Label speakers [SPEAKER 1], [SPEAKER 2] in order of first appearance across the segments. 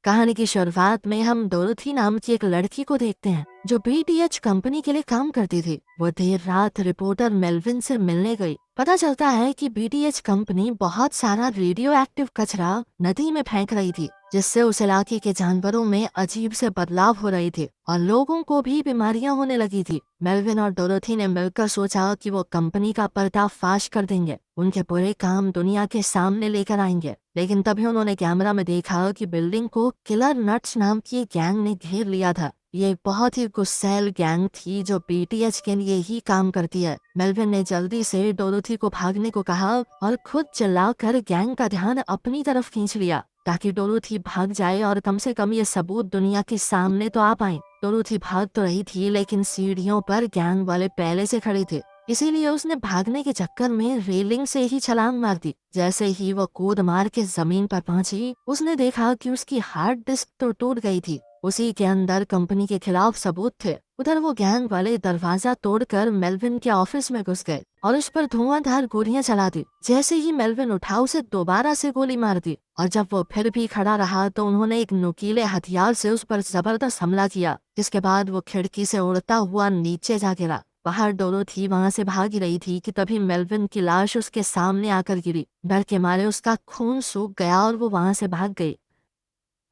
[SPEAKER 1] कहानी की शुरुआत में हम डोरोथी नाम की एक लड़की को देखते हैं जो बीटीएच कंपनी के लिए काम करती थी। वो देर रात रिपोर्टर मेलविन से मिलने गई। पता चलता है कि बीटीएच कंपनी बहुत सारा रेडियो एक्टिव कचरा नदी में फेंक रही थी, जिससे उस इलाके के जानवरों में अजीब से बदलाव हो रही थी और लोगों को भी बीमारियां होने लगी थी। मेलविन और डोरोथी ने मिलकर सोचा कि वो कंपनी का पर्दाफाश कर देंगे, उनके बुरे काम दुनिया के सामने लेकर आएंगे। लेकिन तभी उन्होंने कैमरा में देखा कि बिल्डिंग को किलर नट्स नाम की एक गैंग ने घेर लिया था। ये एक बहुत ही गुस्सैल गैंग थी जो बीटीएच के लिए ही काम करती है। मेलविन ने जल्दी से डोरोथी को भागने को कहा और खुद चिल्लाकर गैंग का ध्यान अपनी तरफ खींच लिया ताकि डोरोथी भाग जाए और कम से कम ये सबूत दुनिया के सामने तो आ पाए। डोरोथी भाग तो रही थी लेकिन सीढ़ियों पर गैंग वाले पहले से खड़े थे, इसीलिए उसने भागने के चक्कर में रेलिंग से ही छलांग मार दी। जैसे ही वो कूद मार के जमीन पर पहुंची, उसने देखा कि उसकी हार्ड डिस्क तो टूट गई थी। उसी के अंदर कंपनी के खिलाफ सबूत थे। उधर वो गैंग वाले दरवाजा तोड़कर मेलविन के ऑफिस में घुस गए और उस पर धुआंधार गोलियां चला दी। जैसे ही मेलविन उठा, उसे दोबारा से गोली मार दी और जब वो फिर भी खड़ा रहा तो उन्होंने एक नुकीले हथियार से उस पर जबरदस्त हमला किया, जिसके बाद वो खिड़की से उड़ता हुआ नीचे जा गिरा। बाहर डोरोथी वहां से भाग ही रही थी कि तभी मेलविन की लाश उसके सामने आकर गिरी। डर के मारे उसका खून सूख गया और वो वहां से भाग गई।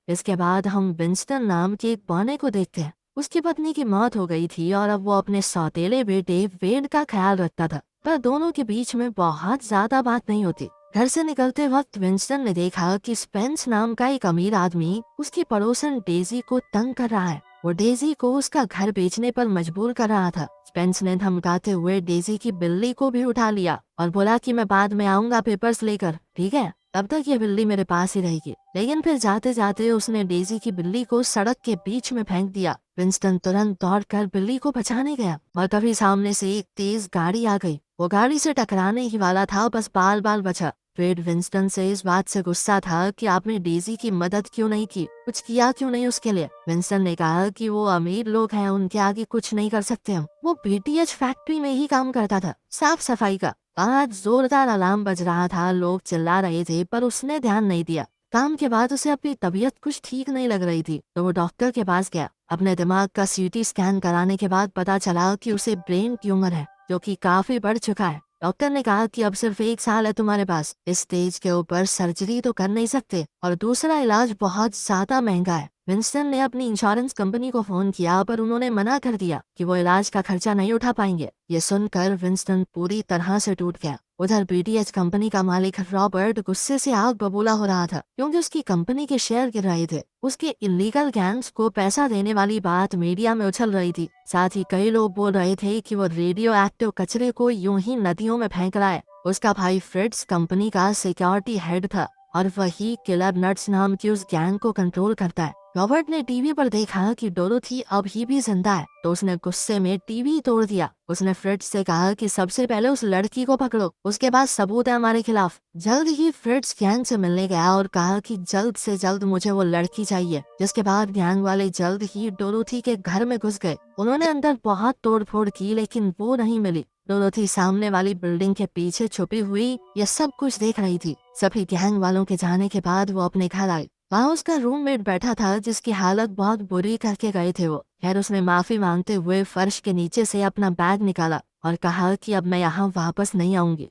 [SPEAKER 1] इसके बाद हम विंस्टन नाम के एक बौने को देखते हैं। उसकी पत्नी की मौत हो गई थी और अब वो अपने सौतेले बेटे वेड का ख्याल रखता था, पर दोनों के बीच में बहुत ज्यादा बात नहीं होती। घर से निकलते वक्त विंस्टन ने देखा कि स्पेंस नाम का एक अमीर आदमी उसकी पड़ोसन डेजी को तंग कर रहा है। वो डेजी को उसका घर बेचने पर मजबूर कर रहा था। स्पेंस ने धमकाते हुए डेजी की बिल्ली को भी उठा लिया और बोला कि मैं बाद में आऊंगा पेपर्स लेकर, ठीक है, तब तक ये बिल्ली मेरे पास ही रहेगी। लेकिन फिर जाते जाते उसने डेजी की बिल्ली को सड़क के बीच में फेंक दिया। विंस्टन तुरंत दौड़कर बिल्ली को बचाने गया और तभी सामने से एक तेज गाड़ी आ गई। वो गाड़ी से टकराने ही वाला था, बस बाल बाल बचा। वेड विंस्टन से इस बात से गुस्सा था कि आपने डेजी की मदद क्यों नहीं की, कुछ किया क्यों नहीं उसके लिए। विंस्टन ने कहा कि वो अमीर लोग हैं, उनके आगे कुछ नहीं कर सकते हम। वो बीटीएच फैक्ट्री में ही काम करता था, साफ सफाई का। आज जोरदार अलार्म बज रहा था, लोग चिल्ला रहे थे, पर उसने ध्यान नहीं दिया। काम के बाद उसे अपनी तबीयत कुछ ठीक नहीं लग रही थी तो वो डॉक्टर के पास गया। अपने दिमाग का सीटी स्कैन कराने के बाद पता चला कि उसे ब्रेन ट्यूमर है, जो कि काफी बढ़ चुका है। डॉक्टर ने कहा कि अब सिर्फ 1 साल है तुम्हारे पास, इस स्टेज के ऊपर सर्जरी तो कर नहीं सकते और दूसरा इलाज बहुत ज्यादा महंगा है। विंस्टन ने अपनी इंश्योरेंस कंपनी को फोन किया, पर उन्होंने मना कर दिया कि वो इलाज का खर्चा नहीं उठा पाएंगे। ये सुनकर विंस्टन पूरी तरह से टूट गया। उधर बीटीएच कंपनी का मालिक रॉबर्ट गुस्से से आग बबूला हो रहा था, क्योंकि उसकी कंपनी के शेयर गिर रहे थे। उसके इलीगल गैंग्स को पैसा देने वाली बात मीडिया में उछल रही थी। साथ ही कई लोग बोल रहे थे कि वो रेडियो एक्टिव कचरे को यूं ही नदियों में फेंक रहा है। उसका भाई फ्रिट्स कंपनी का सिक्योरिटी हेड था और वही किलर नट्स नाम की उस गैंग को कंट्रोल करता है। रॉबर्ट ने टीवी पर देखा कि डोरोथी अभी भी जिंदा है, तो उसने गुस्से में टीवी तोड़ दिया। उसने फ्रिट्स से कहा कि सबसे पहले उस लड़की को पकड़ो, उसके पास सबूत है हमारे खिलाफ। जल्द ही फ्रिट्स गैंग से मिलने गया और कहा कि जल्द से जल्द मुझे वो लड़की चाहिए। जिसके बाद गैंग वाले जल्द ही डोरोथी के घर में घुस गए। उन्होंने अंदर बहुत तोड़फोड़ की, लेकिन वो नहीं मिली। डोरोथी सामने वाली बिल्डिंग के पीछे छुपी हुई ये सब कुछ देख रही थी। सभी गैंग वालों के जाने के बाद वो अपने घर आई। वहाँ उसका रूममेट बैठा था, जिसकी हालत बहुत बुरी करके गए थे वो। खैर, उसने माफी मांगते हुए फर्श के नीचे से अपना बैग निकाला और कहा कि अब मैं यहाँ वापस नहीं आऊंगी।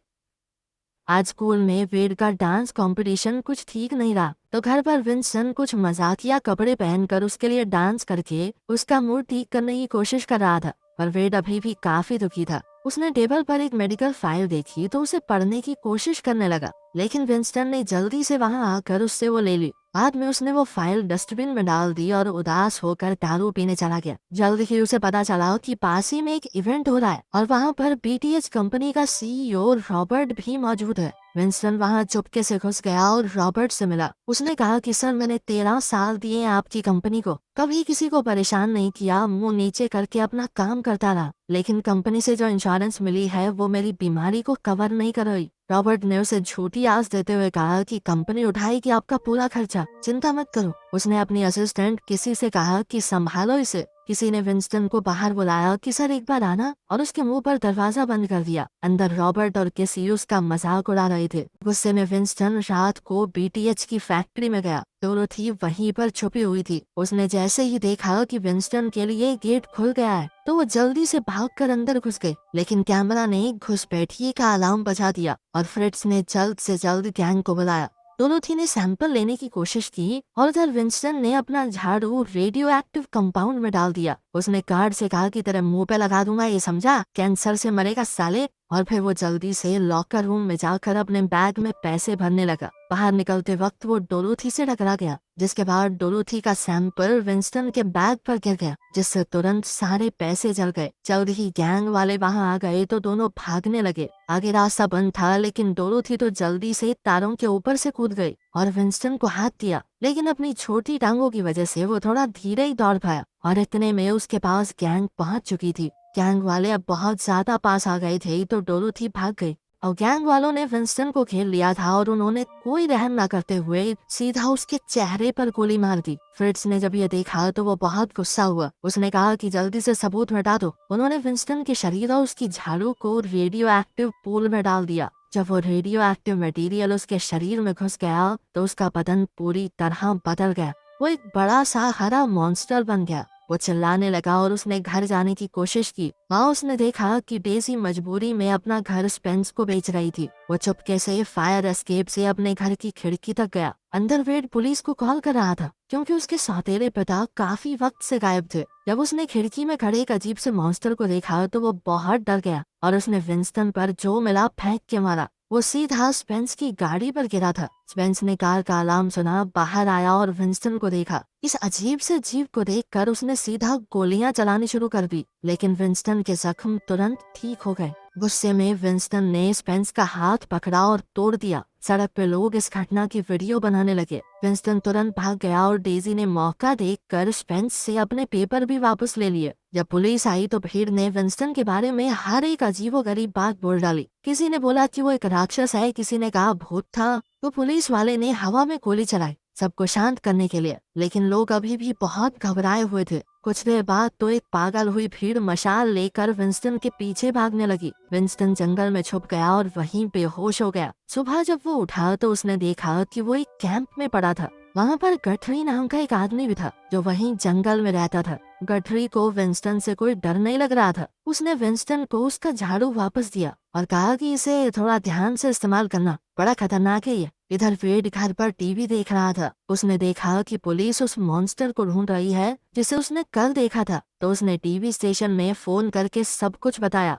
[SPEAKER 1] आज स्कूल में वेड का डांस कंपटीशन कुछ ठीक नहीं रहा, तो घर पर विंस्टन कुछ मजाकिया कपड़े पहनकर उसके लिए डांस करके उसका मूड ठीक करने की कोशिश कर रहा था। पर वेड अभी भी काफी दुखी था। उसने टेबल पर एक मेडिकल फाइल देखी तो उसे पढ़ने की कोशिश करने लगा, लेकिन विंस्टन ने जल्दी से वहां आकर उससे वो ले ली। बाद में उसने वो फाइल डस्टबिन में डाल दी और उदास होकर दारू पीने चला गया। जल्द ही उसे पता चला कि पास ही में एक इवेंट हो रहा है और वहाँ पर बीटीएच कंपनी का सीईओ रॉबर्ट भी मौजूद है। विंस्टन वहाँ चुपके से घुस गया और रॉबर्ट से मिला। उसने कहा कि सर, मैंने 13 साल दिए आपकी कंपनी को, कभी किसी को परेशान नहीं किया, मुंह नीचे करके अपना काम करता रहा, लेकिन कंपनी से जो इंश्योरेंस मिली है वो मेरी बीमारी को कवर नहीं कर रही। रॉबर्ट ने उसे झूठी आस देते हुए कहा कि कंपनी उठाएगी आपका पूरा खर्चा, चिंता मत करो। उसने अपनी असिस्टेंट किसी से कहा कि संभालो इसे किसी ने विंस्टन को बाहर बुलाया कि सर एक बार आना, और उसके मुंह पर दरवाजा बंद कर दिया। अंदर रॉबर्ट और केसी उसका मजाक उड़ा रहे थे। गुस्से में विंस्टन रात को बीटीएच की फैक्ट्री में गया। डोरोथी वहीं पर छुपी हुई थी। उसने जैसे ही देखा कि विंस्टन के लिए गेट खुल गया है तो वो जल्दी से भागकर अंदर घुस गई, लेकिन कैमरा ने घुसपैठिए का अलार्म बजा दिया और फ्रिट्ज ने जल्द से जल्द गैंग को बुलाया। डोरोथी ने सैंपल लेने की कोशिश की और उधर विंस्टन ने अपना झाड़ू रेडियो एक्टिव कंपाउंड में डाल दिया। उसने कार्ड से कहा कि तेरे मुंह पे लगा दूंगा, ये समझा, कैंसर से मरेगा साले। और फिर वो जल्दी से लॉकर रूम में जाकर अपने बैग में पैसे भरने लगा। बाहर निकलते वक्त वो डोरोथी से टकरा गया, जिसके बाद डोरोथी का सैंपल विंस्टन के बैग पर गिर गया, जिससे तुरंत सारे पैसे जल गए। जल्द ही गैंग वाले वहां आ गए तो दोनों भागने लगे। आगे रास्ता बंद था, लेकिन डोरोथी तो जल्दी से तारों के ऊपर से कूद गई और विंस्टन को हाथ दिया, लेकिन अपनी छोटी टांगों की वजह से वो थोड़ा धीरे ही दौड़ पाया और इतने में उसके पास गैंग पहुंच चुकी थी। गैंग वाले अब बहुत ज्यादा पास आ गए थे तो डोरोथी भाग गई और गैंग वालों ने विंस्टन को घेर लिया था और उन्होंने कोई रहम न करते हुए सीधा उसके चेहरे पर गोली मार दी। फ्रिट्ज ने जब ये देखा तो वो बहुत गुस्सा हुआ। उसने कहा कि जल्दी से सबूत हटा दो। उन्होंने विंस्टन के शरीर और उसकी झाड़ू को रेडियो एक्टिव पूल में डाल दिया। जब वो रेडियो एक्टिव मटेरियल उसके शरीर में घुस गया तो उसका बदन पूरी तरह बदल गया। वो एक बड़ा सा हरा मॉन्स्टर बन गया। वो चिल्लाने लगा और उसने घर जाने की कोशिश की। वहाँ उसने देखा कि डेजी मजबूरी में अपना घर स्पेंस को बेच रही थी। वो चुपके से फायर एस्केप से अपने घर की खिड़की तक गया। अंदर वेड पुलिस को कॉल कर रहा था क्योंकि उसके सौतेले पिता काफी वक्त से गायब थे। जब उसने खिड़की में खड़े एक अजीब से मॉन्स्टर को देखा तो वो बहुत डर गया और उसने विंस्टन पर जो मिला फेंक के मारा। वो सीधा स्पेंस की गाड़ी पर गिरा था। स्पेंस ने कार का अलार्म सुना, बाहर आया और विंस्टन को देखा। इस अजीब से जीव को देखकर उसने सीधा गोलियां चलानी शुरू कर दी, लेकिन विंस्टन के जख्म तुरंत ठीक हो गए। गुस्से में विंस्टन ने स्पेंस का हाथ पकड़ा और तोड़ दिया। सड़क पे लोग इस घटना की वीडियो बनाने लगे। विंस्टन तुरंत भाग गया और डेजी ने मौका देखकर स्पेंस से अपने पेपर भी वापस ले लिए। जब पुलिस आई तो भीड़ ने विंस्टन के बारे में हर एक अजीबोगरीब बात बोल डाली। किसी ने बोला कि वो एक राक्षस है, किसी ने कहा भूत था। तो पुलिस वाले ने हवा में गोली चलाई सबको शांत करने के लिए, लेकिन लोग अभी भी बहुत घबराए हुए थे। कुछ देर बाद तो एक पागल हुई भीड़ मशाल लेकर विंस्टन के पीछे भागने लगी। विंस्टन जंगल में छुप गया और वहीं बेहोश हो गया। सुबह जब वो उठा तो उसने देखा कि वो एक कैंप में पड़ा था। वहाँ पर गठरी नाम का एक आदमी भी था जो वहीं जंगल में रहता था। गठरी को विंस्टन से कोई डर नहीं लग रहा था। उसने विंस्टन को उसका झाड़ू वापस दिया और कहा कि इसे थोड़ा ध्यान से इस्तेमाल करना, बड़ा खतरनाक है ये। इधर वेड घर पर टीवी देख रहा था। उसने देखा कि पुलिस उस मॉन्स्टर को ढूंढ रही है जिसे उसने कल देखा था, तो उसने टीवी स्टेशन में फोन करके सब कुछ बताया।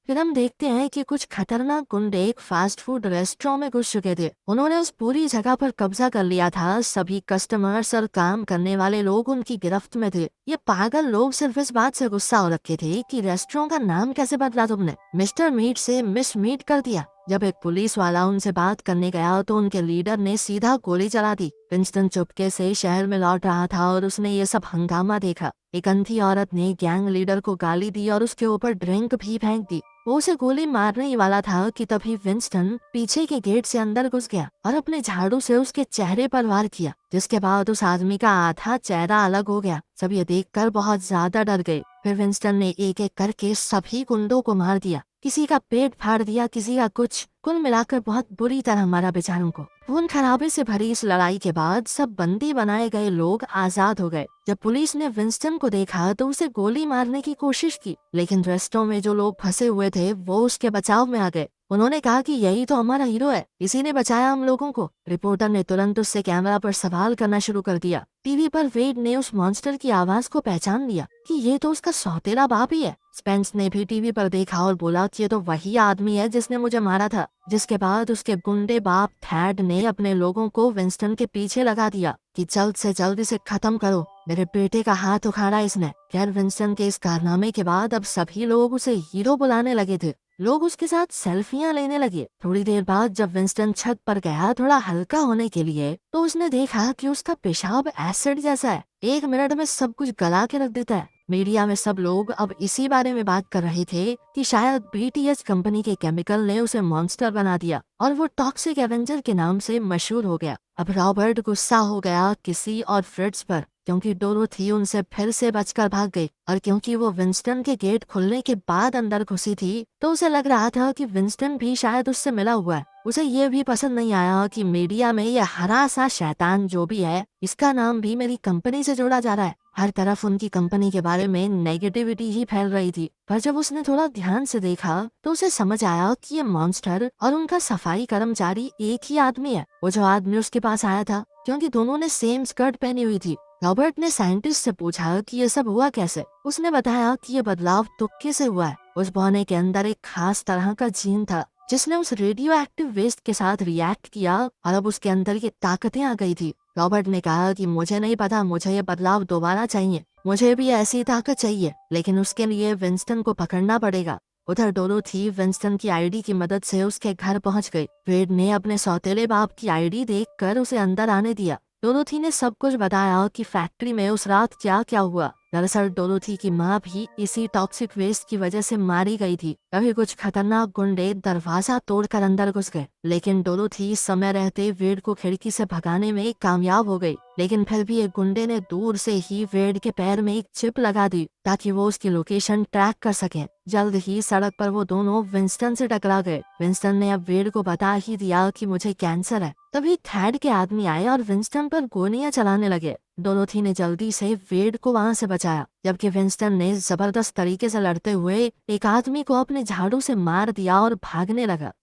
[SPEAKER 1] फिर हम देखते हैं कि कुछ खतरनाक गुंडे एक फास्ट फूड रेस्टोरेंट में घुस चुके थे। उन्होंने उस पूरी जगह पर कब्जा कर लिया था। सभी कस्टमर्स और काम करने वाले लोग उनकी गिरफ्त में थे। ये पागल लोग सिर्फ इस बात से गुस्सा हो रखे थे कि रेस्टोरेंट का नाम कैसे बदला तुमने, मिस्टर मीट से मिस मीट कर दिया। जब एक पुलिस वाला उनसे बात करने गया तो उनके लीडर ने सीधा गोली चला दी। विंस्टन चुपके से शहर में लौट रहा था और उसने ये सब हंगामा देखा। एक अंधी औरत ने गैंग लीडर को गाली दी और उसके ऊपर ड्रिंक भी फेंक दी। वो उसे गोली मारने ही वाला था कि तभी विंस्टन पीछे के गेट से अंदर घुस गया और अपने झाड़ू से उसके चेहरे पर वार किया, जिसके बाद उस आदमी का आधा चेहरा अलग हो गया। सब ये देखकर बहुत ज्यादा डर गए। फिर विंस्टन ने एक एक करके सभी गुंडों को मार दिया। किसी का पेट फाड़ दिया, किसी का कुछ। कुल मिलाकर बहुत बुरी तरह मारा बेचारों को। खून खराबे से भरी इस लड़ाई के बाद सब बंदी बनाए गए लोग आजाद हो गए। जब पुलिस ने विंस्टन को देखा तो उसे गोली मारने की कोशिश की, लेकिन रेस्टों में जो लोग फंसे हुए थे वो उसके बचाव में आ गए। उन्होंने कहा कि यही तो हमारा हीरो है, इसी ने बचाया हम लोगों को। रिपोर्टर ने तुरंत उससे कैमरा पर सवाल करना शुरू कर दिया। टीवी पर वेड ने उस मॉन्स्टर की आवाज को पहचान लिया कि ये तो उसका सौतेला बाप ही है। स्पेंस ने भी टीवी पर देखा और बोला कि ये तो वही आदमी है जिसने मुझे मारा था। जिसके बाद उसके गुंडे बाप थैड ने अपने लोगों को विंस्टन के पीछे लगा दिया कि जल्द से जल्द इसे खत्म करो, मेरे बेटे का हाथ उखाड़ा इसने। खैर विंस्टन के इस कारनामे के बाद अब सभी लोग उसे हीरो बुलाने लगे थे। लोग उसके साथ सेल्फियां लेने लगे। थोड़ी देर बाद जब विंस्टन छत पर गया थोड़ा हल्का होने के लिए तो उसने देखा कि उसका पेशाब एसिड जैसा है, 1 मिनट में सब कुछ गला के रख देता है। मीडिया में सब लोग अब इसी बारे में बात कर रहे थे कि शायद बीटीएच कंपनी के केमिकल ने उसे मॉन्स्टर बना दिया और वो टॉक्सिक एवेंजर के नाम से मशहूर हो गया। अब रॉबर्ट गुस्सा हो गया किसी और फ्रिट्ज पर, क्योंकि डोरोथी उनसे फिर से बचकर भाग गई, और क्योंकि वो विंस्टन के गेट खुलने के बाद अंदर घुसी थी तो उसे लग रहा था कि विंस्टन भी शायद उससे मिला हुआ है। उसे ये भी पसंद नहीं आया कि मीडिया में ये हरा सा शैतान जो भी है, इसका नाम भी मेरी कंपनी से जोड़ा जा रहा है। हर तरफ उनकी कंपनी के बारे में नेगेटिविटी ही फैल रही थी। पर जब उसने थोड़ा ध्यान से देखा तो उसे समझ आया कि ये मॉन्स्टर और उनका सफाई कर्मचारी एक ही आदमी है। वो जो आदमी उसके पास आया था, क्योंकि दोनों ने सेम स्कर्ट पहनी हुई थी। रॉबर्ट ने साइंटिस्ट से पूछा कि ये सब हुआ कैसे। उसने बताया कि ये बदलाव तुक्के से हुआ है। उस बौने के अंदर एक खास तरह का जीन था जिसने उस रेडियो एक्टिव वेस्ट के साथ रिएक्ट किया, और अब उसके अंदर ये ताकतें आ गई थी। रॉबर्ट ने कहा कि मुझे नहीं पता, मुझे ये बदलाव दोबारा चाहिए, मुझे भी ऐसी ताकत चाहिए, लेकिन उसके लिए विंस्टन को पकड़ना पड़ेगा। उधर डोरोथी विंस्टन की आईडी की मदद से उसके घर पहुंच गई। वेड ने अपने सौतेले बाप की आईडी देखकर उसे अंदर आने दिया। डोरोथी ने सब कुछ बताया कि फैक्ट्री में उस रात क्या क्या हुआ। दरअसल डोरोथी की माँ भी इसी टॉक्सिक वेस्ट की वजह से मारी गई थी। कभी कुछ खतरनाक गुंडे दरवाजा तोड़कर अंदर घुस गए, लेकिन डोरोथी समय रहते वेड को खिड़की से भगाने में कामयाब हो गई। लेकिन फिर भी एक गुंडे ने दूर से ही वेड के पैर में एक चिप लगा दी ताकि वो उसकी लोकेशन ट्रैक कर सके। जल्द ही सड़क पर वो दोनों विंस्टन से टकरा गए। विंस्टन ने अब वेड को बता ही दिया कि मुझे कैंसर है। तभी थैड के आदमी आए और विंस्टन पर गोलियां चलाने लगे। डोरोथी ने जल्दी से वेड को वहां से बचाया, जबकि विंस्टन ने जबरदस्त तरीके से लड़ते हुए एक आदमी को अपने झाड़ू से मार दिया और भागने लगा।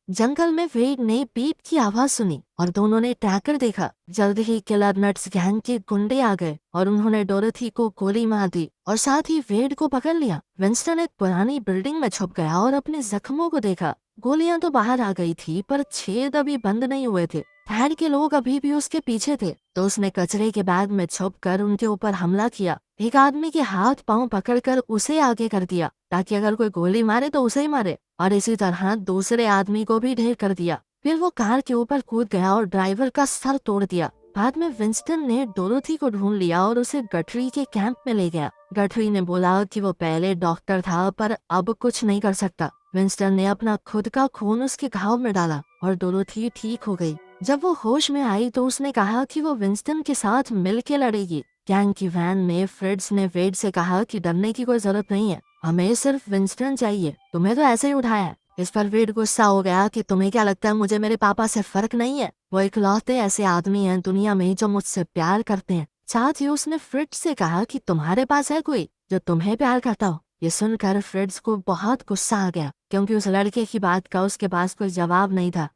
[SPEAKER 1] जंगल में वेड ने बीप की आवाज सुनी और दोनों ने ट्रैकर देखा। जल्द ही किलर नट्स गैंग के गुंडे आ गए और उन्होंने डोरोथी को गोली मार दी और साथ ही वेड को पकड़ लिया। विंस्टन एक पुरानी बिल्डिंग में छुप गया और अपने जख्मों को देखा। गोलियां तो बाहर आ गई थी, पर छेद अभी बंद नहीं हुए थे। थैड के लोग अभी भी उसके पीछे थे, तो उसने कचरे के बैग में छुपकर उनके ऊपर हमला किया। एक आदमी के हाथ पांव पकड़कर उसे आगे कर दिया ताकि अगर कोई गोली मारे तो उसे ही मारे, और इसी तरह दूसरे आदमी को भी ढेर कर दिया। फिर वो कार के ऊपर कूद गया और ड्राइवर का सर तोड़ दिया। बाद में विंस्टन ने डोरोथी को ढूंढ लिया और उसे गठरी के कैंप में ले गया। गठरी ने बोला कि वो पहले डॉक्टर था पर अब कुछ नहीं कर सकता। विंस्टन ने अपना खुद का खून उसके घाव में डाला और डोरोथी ठीक हो गई। जब वो होश में आई तो उसने कहा कि वो विंस्टन के साथ मिलके लड़ेगी। गैंग की वैन में फ्रिट्ज ने वेड से कहा कि डरने की कोई जरूरत नहीं है, हमें सिर्फ विंस्टन चाहिए, तुम्हें तो ऐसे ही उठाया है। इस पर वेड गुस्सा हो गया कि तुम्हें क्या लगता है मुझे मेरे पापा से फर्क नहीं है? वो इकलौते ऐसे आदमी हैं दुनिया में जो मुझसे प्यार करते हैं। साथ ही उसने फ्रिट्ज से कहा कि तुम्हारे पास है कोई जो तुम्हें प्यार करता हो? ये सुनकर फ्रिट्ज को बहुत गुस्सा आ गया, क्योंकि उस लड़के की बात का उसके पास कोई जवाब नहीं था।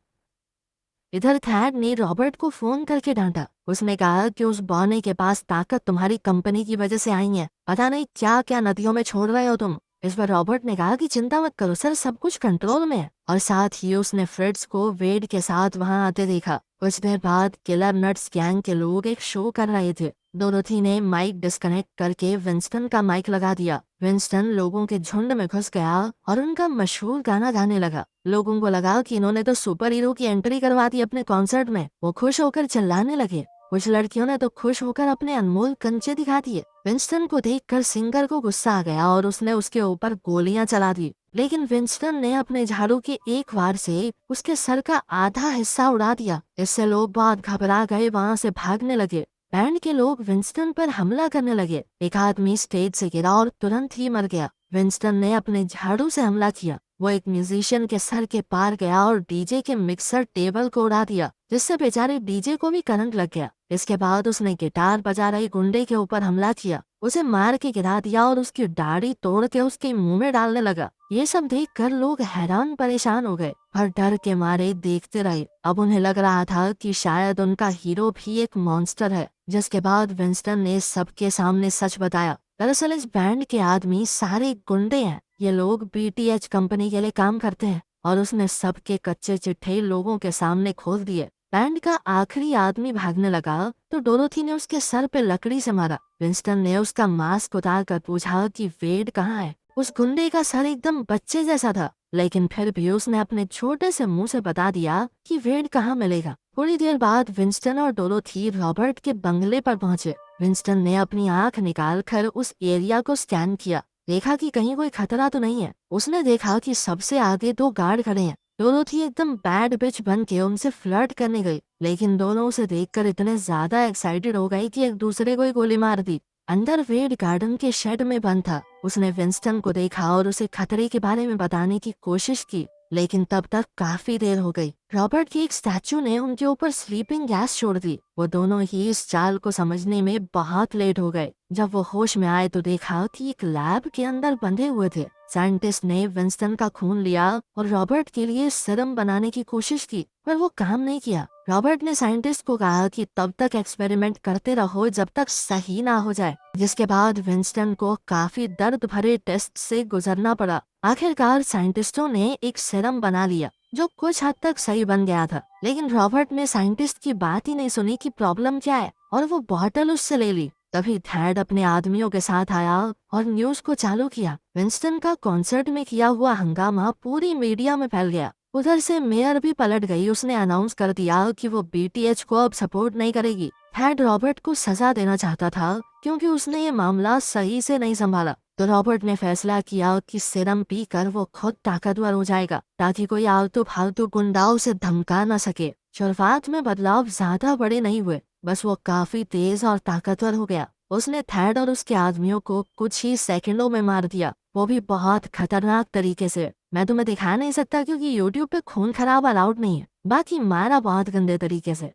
[SPEAKER 1] इधर थैड ने रॉबर्ट को फोन करके डांटा। उसने कहा कि उस बौने के पास ताकत तुम्हारी कंपनी की वजह से आई है, पता नहीं क्या क्या नदियों में छोड़ रहे हो तुम। इस पर रॉबर्ट ने कहा कि चिंता मत करो सर, सब कुछ कंट्रोल में है, और साथ ही उसने फ्रिट्ज को वेड के साथ वहां आते देखा। कुछ देर बाद किलर नट्स गैंग के लोग एक शो कर रहे थे। डोरोथी ने माइक डिस्कनेक्ट करके विंस्टन का माइक लगा दिया। विंस्टन लोगों के झुंड में घुस गया और उनका मशहूर गाना गाने लगा। लोगों को लगा कि इन्होंने तो सुपर हीरो की एंट्री करवा दी अपने कॉन्सर्ट में। वो खुश होकर चिल्लाने लगे। कुछ लड़कियों ने तो खुश होकर अपने अनमोल कंचे दिखा दिए। विंस्टन को देखकर सिंगर को गुस्सा आ गया और उसने उसके ऊपर गोलियां चला दी, लेकिन विंस्टन ने अपने झाड़ू के एक वार से उसके सर का आधा हिस्सा उड़ा दिया। इससे लोग बहुत घबरा गए, वहां से भागने लगे। बैंड के लोग विंस्टन पर हमला करने लगे। एक आदमी स्टेज से गिरा और तुरंत ही मर गया। विंस्टन ने अपने झाड़ू से हमला किया। वो एक म्यूजिशियन के सर के पार गया और डीजे के मिक्सर टेबल को उड़ा दिया, जिससे बेचारे डीजे को भी करंट लग गया। इसके बाद उसने गिटार बजा रहे गुंडे के ऊपर हमला किया, उसे मार के गिरा दिया और उसकी दाढ़ी तोड़ के उसके मुंह में डालने लगा। ये सब देखकर लोग हैरान परेशान हो गए और डर के मारे देखते रहे। अब उन्हें लग रहा था कि शायद उनका हीरो भी एक मॉन्स्टर है। जिसके बाद विंस्टन ने सबके सामने सच बताया। दरअसल इस बैंड के आदमी सारे गुंडे हैं। ये लोग बीटीएच कंपनी के लिए काम करते हैं, और उसने सबके कच्चे चिट्ठे लोगों के सामने खोल दिए। बैंड का आखिरी आदमी भागने लगा तो डोरोथी ने उसके सर पे लकड़ी से मारा। विंस्टन ने उसका मास्क उतार कर पूछा कि वेड कहाँ है। उस गुंडे का सर एकदम बच्चे जैसा था, लेकिन फिर भी उसने अपने छोटे से मुंह से बता दिया कि वेड कहाँ मिलेगा। थोड़ी देर बाद विंस्टन और डोरोथी रॉबर्ट के बंगले पर पहुंचे। विंस्टन ने अपनी आंख निकालकर उस एरिया को स्कैन किया, देखा कि कहीं कोई खतरा तो नहीं है। उसने देखा कि सबसे आगे दो गार्ड खड़े हैं, डोरोथी एकदम बैड बिच बन के उनसे फ्लर्ट करने गई, लेकिन दोनों उसे देखकर इतने ज्यादा एक्साइटेड हो गई कि एक दूसरे को ही गोली मार दी। अंदर वेड गार्डन के शेड में बंद था। उसने विंस्टन को देखा और उसे खतरे के बारे में बताने की कोशिश की, लेकिन तब तक काफी देर हो गई। रॉबर्ट की एक स्टैचू ने उनके ऊपर स्लीपिंग गैस छोड़ दी। वो दोनों ही इस चाल को समझने में बहुत लेट हो गए। जब वो होश में आए तो देखा कि एक लैब के अंदर बंधे हुए थे। साइंटिस्ट ने विंस्टन का खून लिया और रॉबर्ट के लिए सीरम बनाने की कोशिश की, पर वो काम नहीं किया। रॉबर्ट ने साइंटिस्ट को कहा कि तब तक एक्सपेरिमेंट करते रहो जब तक सही ना हो जाए, जिसके बाद विंस्टन को काफी दर्द भरे टेस्ट से गुजरना पड़ा। आखिरकार साइंटिस्टों ने एक सीरम बना लिया जो कुछ हद तक सही बन गया था, लेकिन रॉबर्ट ने साइंटिस्ट की बात ही नहीं सुनी कि प्रॉब्लम क्या है, और वो बॉटल उससे ले ली। तभी थैड अपने आदमियों के साथ आया और न्यूज को चालू किया। विंस्टन का कॉन्सर्ट में किया हुआ हंगामा पूरी मीडिया में फैल गया। उधर से मेयर भी पलट गई। उसने अनाउंस कर दिया कि वो बीटीएच को अब सपोर्ट नहीं करेगी। थैड रॉबर्ट को सजा देना चाहता था क्योंकि उसने ये मामला सही से नहीं संभाला। तो रॉबर्ट ने फैसला किया कि सीरम पीकर वो खुद ताकतवर हो जाएगा ताकि कोई आलतू फालतू गुंडा उसे धमका न सके। शुरुआत में बदलाव ज्यादा बड़े नहीं हुए, बस वो काफी तेज और ताकतवर हो गया। उसने थैड और उसके आदमियों को कुछ ही सेकंडों में मार दिया, वो भी बहुत खतरनाक तरीके से। मैं तुम्हें दिखा नहीं सकता क्योंकि यूट्यूब पे खून खराब अलाउड नहीं है, बाकी मारा बहुत गंदे तरीके से।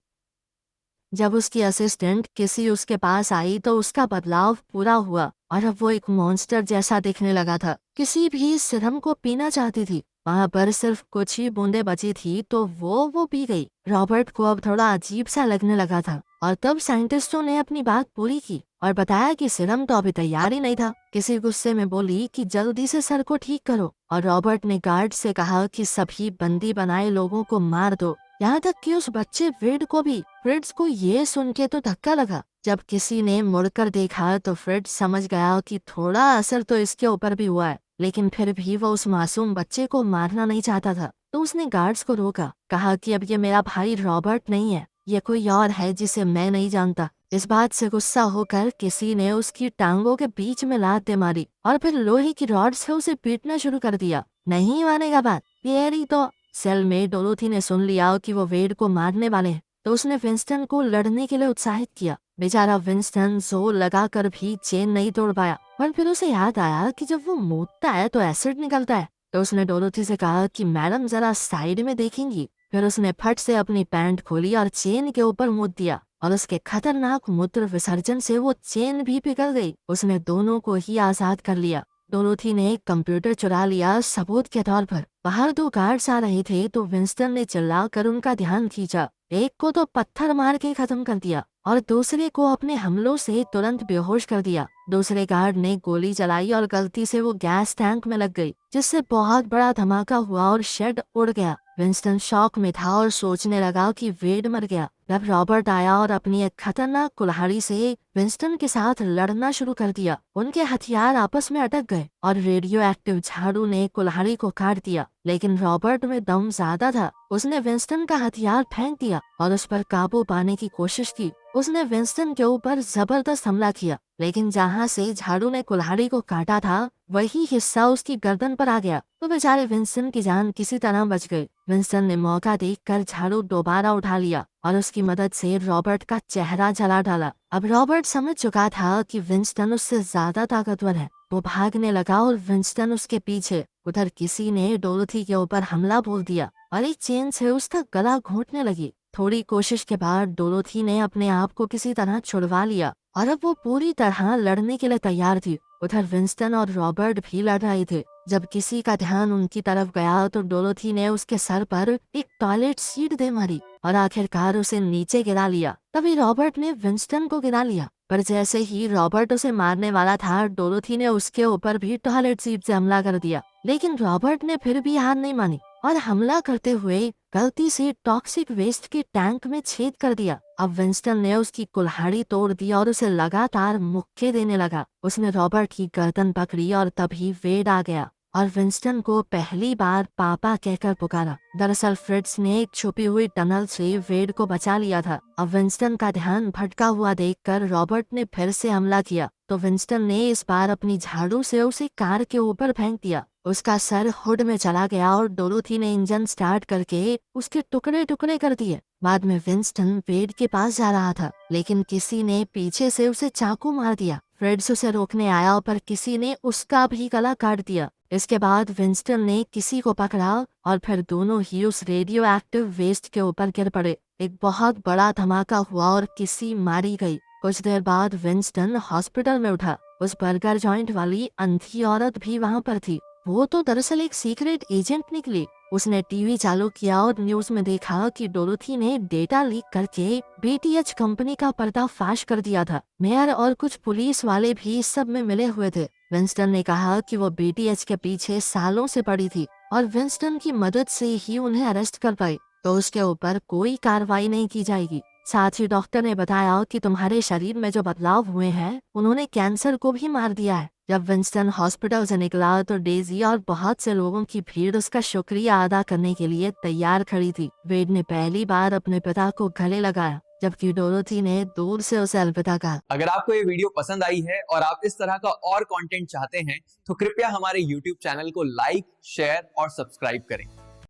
[SPEAKER 1] जब उसकी असिस्टेंट किसी उसके पास आई तो उसका बदलाव पूरा हुआ और अब वो एक मॉन्स्टर जैसा दिखने लगा था। किसी भी सिरम को पीना चाहती थी। वहाँ पर सिर्फ कुछ ही बूंदे बची थी तो वो पी गई। रॉबर्ट को अब थोड़ा अजीब सा लगने लगा था और तब साइंटिस्टों ने अपनी बात पूरी की और बताया कि सिरम तो अभी तैयार ही नहीं था। किसी गुस्से में बोली कि जल्दी से सर को ठीक करो, और रॉबर्ट ने गार्ड से कहा कि सभी बंदी बनाए लोगों को मार दो, यहाँ तक कि उस बच्चे फ्रेड को भी। फ्रिड्स को ये सुन के तो धक्का लगा। जब किसी ने मुड़कर देखा तो फ्रिड समझ गया कि थोड़ा असर तो इसके ऊपर भी हुआ है, लेकिन फिर भी वो उस मासूम बच्चे को मारना नहीं चाहता था। तो उसने गार्ड्स को रोका, कहा कि अब ये मेरा भाई रॉबर्ट नहीं है, ये कोई और है जिसे मैं नहीं जानता। इस बात से गुस्सा होकर किसी ने उसकी टांगों के बीच में लात मारी और फिर लोहे की रॉड से उसे पीटना शुरू कर दिया। नहीं मानेगा बात, ये तो सेल में डोरोथी ने सुन लिया कि वो वेड को मारने वाले हैं, तो उसने विंस्टन को लड़ने के लिए उत्साहित किया। बेचारा विंस्टन जोर लगाकर भी चेन नहीं तोड़ पाया, और फिर उसे याद आया कि जब वो मूतता है तो एसिड निकलता है। तो उसने डोरोथी से कहा कि मैडम जरा साइड में देखेंगी। फिर उसने फट से अपनी पैंट खोली और चेन के ऊपर मूत दिया, और उसके खतरनाक मूत्र विसर्जन से वो चेन भी पिघल गई। उसने दोनों को ही आजाद कर लिया। डोरोथी ने एक कंप्यूटर चुरा लिया सबूत के तौर पर। बाहर दो गार्ड्स आ रहे थे तो विंस्टन ने चिल्लाकर उनका ध्यान खींचा। एक को तो पत्थर मार के खत्म कर दिया और दूसरे को अपने हमलों से तुरंत बेहोश कर दिया। दूसरे गार्ड ने गोली चलाई और गलती से वो गैस टैंक में लग गई, जिससे बहुत बड़ा धमाका हुआ और शेड उड़ गया। विंस्टन शॉक में था और सोचने लगा कि वेड मर गया। तब रॉबर्ट आया और अपनी एक खतरनाक कुल्हाड़ी से विंस्टन के साथ लड़ना शुरू कर दिया। उनके हथियार आपस में अटक गए और रेडियो एक्टिव झाड़ू ने कुल्हाड़ी को काट दिया, लेकिन रॉबर्ट में दम ज्यादा था। उसने विंस्टन का हथियार फेंक दिया और उस पर काबू पाने की कोशिश की। उसने विंस्टन के ऊपर जबरदस्त हमला किया, लेकिन जहाँ से झाड़ू ने कुल्हाड़ी को काटा था वही हिस्सा उसकी गर्दन पर आ गया। तो बेचारे विंस्टन की जान किसी तरह बच गई। विंस्टन ने मौका देखकर झाड़ू दोबारा उठा लिया और उसकी मदद से रॉबर्ट का चेहरा जला डाला। अब रॉबर्ट समझ चुका था कि विंस्टन उससे ज्यादा ताकतवर है। वो भागने लगा और विंस्टन उसके पीछे। उधर किसी ने डोरोथी के ऊपर हमला बोल दिया और एक चेन से उसका गला घोंटने लगी। थोड़ी कोशिश के बाद डोरोथी ने अपने आप को किसी तरह छुड़वा लिया और अब वो पूरी तरह लड़ने के लिए तैयार थी। उधर विंस्टन और रॉबर्ट भी लड़ रहे थे। जब किसी का ध्यान उनकी तरफ गया तो डोरोथी ने उसके सर पर एक टॉयलेट सीट दे मारी और आखिरकार उसे नीचे गिरा लिया। तभी रॉबर्ट ने विंस्टन को गिरा लिया, पर जैसे ही रॉबर्ट उसे मारने वाला था डोरोथी ने उसके ऊपर भी टॉयलेट सीट से हमला कर दिया। लेकिन रॉबर्ट ने फिर भी हार नहीं मानी और हमला करते हुए गलती से टॉक्सिक वेस्ट के टैंक में छेद कर दिया। अब विंस्टन ने उसकी कुल्हाड़ी तोड़ दी और उसे लगातार मुक्के देने लगा। उसने रॉबर्ट की गर्दन पकड़ी और तभी वेड आ गया और विंस्टन को पहली बार पापा कहकर पुकारा। दरअसल फ्रिट्स ने एक छुपी हुई टनल से वेड को बचा लिया था। अब विंस्टन का ध्यान भटका हुआ देखकर रॉबर्ट ने फिर से हमला किया, तो विंस्टन ने इस बार अपनी झाड़ू से उसे कार के ऊपर फेंक दिया। उसका सर हुड में चला गया और डोरोथी ने इंजन स्टार्ट करके उसके टुकड़े टुकड़े कर दिए। बाद में विंस्टन वेड के पास जा रहा था, लेकिन किसी ने पीछे से उसे चाकू मार दिया। फ्रेड्स उसे रोकने आया पर किसी ने उसका भी गला काट दिया। इसके बाद विंस्टन ने किसी को पकड़ा और फिर दोनों ही उस रेडियो एक्टिव वेस्ट के ऊपर गिर पड़े। एक बहुत बड़ा धमाका हुआ और किसी मारी गई। कुछ देर बाद विंस्टन हॉस्पिटल में उठा। उस बर्गर जॉइंट वाली अंधी औरत भी वहाँ पर थी। वो तो दरअसल एक सीक्रेट एजेंट निकली। उसने टीवी चालू किया और न्यूज में देखा कि डोरोथी ने डेटा लीक करके बीटीएच कंपनी का पर्दाफाश कर दिया था। मेयर और कुछ पुलिस वाले भी इस सब में मिले हुए थे। विंस्टन ने कहा कि वो बीटीएच के पीछे सालों से पड़ी थी और विंस्टन की मदद से ही उन्हें अरेस्ट कर पाई, तो उसके ऊपर कोई कार्रवाई नहीं की जाएगी। साथ ही डॉक्टर ने बताया कि तुम्हारे शरीर में जो बदलाव हुए हैं उन्होंने कैंसर को भी मार दिया है। जब विंस्टन हॉस्पिटल से निकला तो डेजी और बहुत से लोगों की भीड़ उसका शुक्रिया अदा करने के लिए तैयार खड़ी थी। वेड ने पहली बार अपने पिता को गले लगाया, जबकि डोरोथी ने दूर से उसे अलविदा कहा।
[SPEAKER 2] अगर आपको ये वीडियो पसंद आई है और आप इस तरह का और कंटेंट चाहते हैं तो कृपया हमारे YouTube चैनल को लाइक, शेयर और सब्सक्राइब करें।